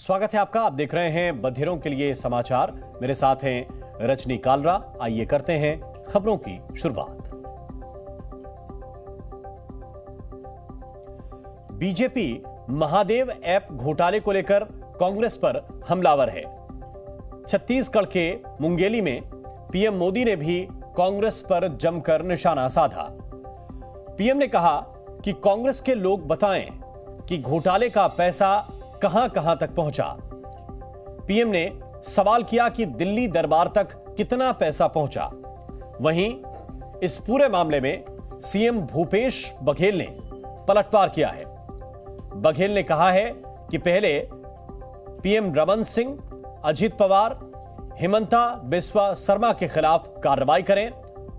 स्वागत है आपका। आप देख रहे हैं बधिरों के लिए समाचार। मेरे साथ हैं रजनी कालरा। आइए करते हैं खबरों की शुरुआत। बीजेपी महादेव ऐप घोटाले को लेकर कांग्रेस पर हमलावर है। छत्तीसगढ़ के मुंगेली में पीएम मोदी ने भी कांग्रेस पर जमकर निशाना साधा। पीएम ने कहा कि कांग्रेस के लोग बताएं कि घोटाले का पैसा कहां कहां तक पहुंचा। पीएम ने सवाल किया कि दिल्ली दरबार तक कितना पैसा पहुंचा। वहीं इस पूरे मामले में सीएम भूपेश बघेल ने पलटवार किया है। बघेल ने कहा है कि पहले पीएम रमन सिंह, अजित पवार, हिमंता बिस्वा शर्मा के खिलाफ कार्रवाई करें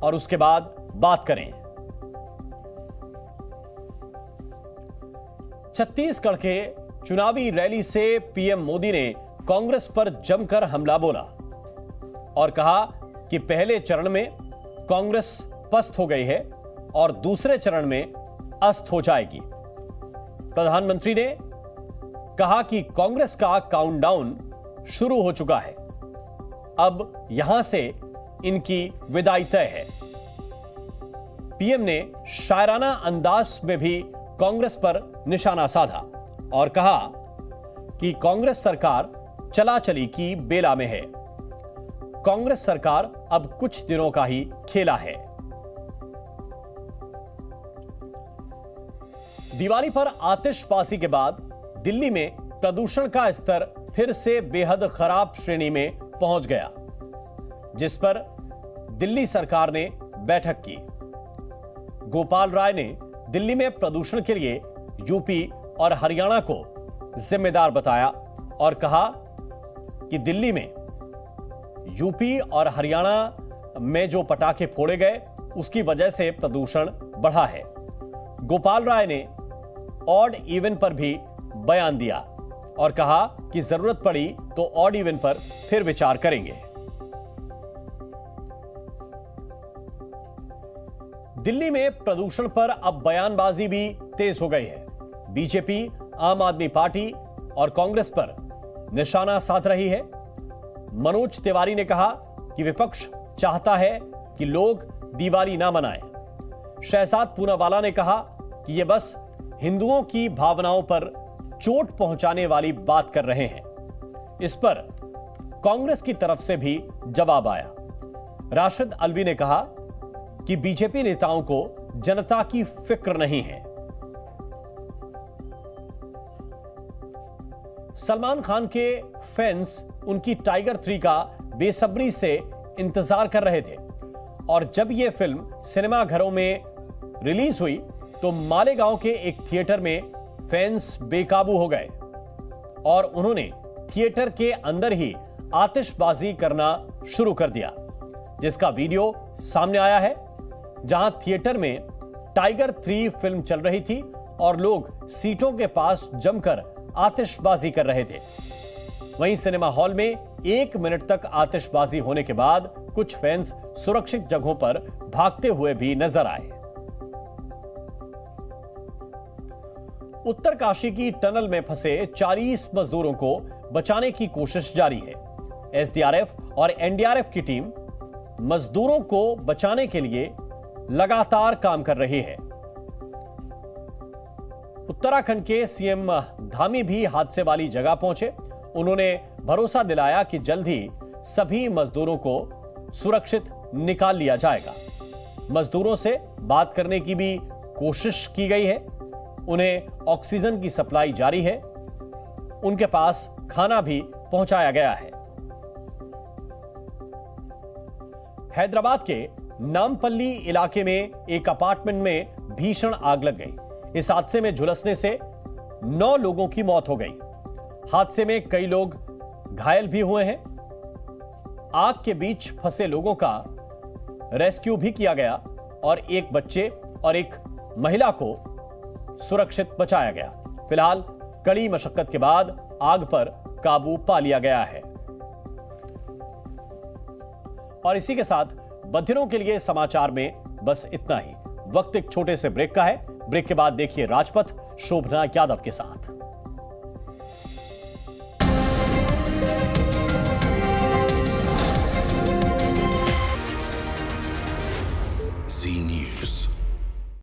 और उसके बाद बात करें। छत्तीसगढ़ के चुनावी रैली से पीएम मोदी ने कांग्रेस पर जमकर हमला बोला और कहा कि पहले चरण में कांग्रेस पस्त हो गई है और दूसरे चरण में अस्त हो जाएगी। प्रधानमंत्री ने कहा कि कांग्रेस का काउंटडाउन शुरू हो चुका है, अब यहां से इनकी विदाई तय है। पीएम ने शायराना अंदाज में भी कांग्रेस पर निशाना साधा और कहा कि कांग्रेस सरकार चला-चली की बेला में है। कांग्रेस सरकार अब कुछ दिनों का ही खेला है। दिवाली पर आतिशबाजी के बाद दिल्ली में प्रदूषण का स्तर फिर से बेहद खराब श्रेणी में पहुंच गया, जिस पर दिल्ली सरकार ने बैठक की। गोपाल राय ने दिल्ली में प्रदूषण के लिए यूपी और हरियाणा को जिम्मेदार बताया और कहा कि दिल्ली में यूपी और हरियाणा में जो पटाखे फोड़े गए उसकी वजह से प्रदूषण बढ़ा है। गोपाल राय ने ऑड इवन पर भी बयान दिया और कहा कि जरूरत पड़ी तो ऑड इवन पर फिर विचार करेंगे। दिल्ली में प्रदूषण पर अब बयानबाजी भी तेज हो गई है। बीजेपी, आम आदमी पार्टी और कांग्रेस पर निशाना साध रही है। मनोज तिवारी ने कहा कि विपक्ष चाहता है कि लोग दिवाली ना मनाएं। शहजाद पूनावाला ने कहा कि यह बस हिंदुओं की भावनाओं पर चोट पहुंचाने वाली बात कर रहे हैं। इस पर कांग्रेस की तरफ से भी जवाब आया। राशिद अलवी ने कहा कि बीजेपी नेताओं को जनता की फिक्र नहीं है। सलमान खान के फैंस उनकी टाइगर 3 का बेसब्री से इंतजार कर रहे थे और जब यह फिल्म सिनेमाघरों में रिलीज हुई तो मालेगांव के एक थिएटर में फैंस बेकाबू हो गए और उन्होंने थिएटर के अंदर ही आतिशबाजी करना शुरू कर दिया, जिसका वीडियो सामने आया है, जहां थिएटर में टाइगर 3 फिल्म चल रही थी और लोग सीटों के पास जमकर आतिशबाजी कर रहे थे। वहीं सिनेमा हॉल में 1 मिनट तक आतिशबाजी होने के बाद कुछ फैंस सुरक्षित जगहों पर भागते हुए भी नजर आए। उत्तरकाशी की टनल में फंसे 40 मजदूरों को बचाने की कोशिश जारी है। एसडीआरएफ और एनडीआरएफ की टीम मजदूरों को बचाने के लिए लगातार काम कर रही है। उत्तराखंड के सीएम धामी भी हादसे वाली जगह पहुंचे। उन्होंने भरोसा दिलाया कि जल्द ही सभी मजदूरों को सुरक्षित निकाल लिया जाएगा। मजदूरों से बात करने की भी कोशिश की गई है। उन्हें ऑक्सीजन की सप्लाई जारी है। उनके पास खाना भी पहुंचाया गया है। हैदराबाद के नामपल्ली इलाके में एक अपार्टमेंट में भीषण आग लग गई। इस हादसे में झुलसने से 9 लोगों की मौत हो गई। हादसे में कई लोग घायल भी हुए हैं। आग के बीच फंसे लोगों का रेस्क्यू भी किया गया और एक बच्चे और एक महिला को सुरक्षित बचाया गया। फिलहाल कड़ी मशक्कत के बाद आग पर काबू पा लिया गया है। और इसी के साथ बधिरों के लिए समाचार में बस इतना ही। वक्त एक छोटे से ब्रेक का है। ब्रेक के बाद देखिए राजपथ शोभना यादव के साथ।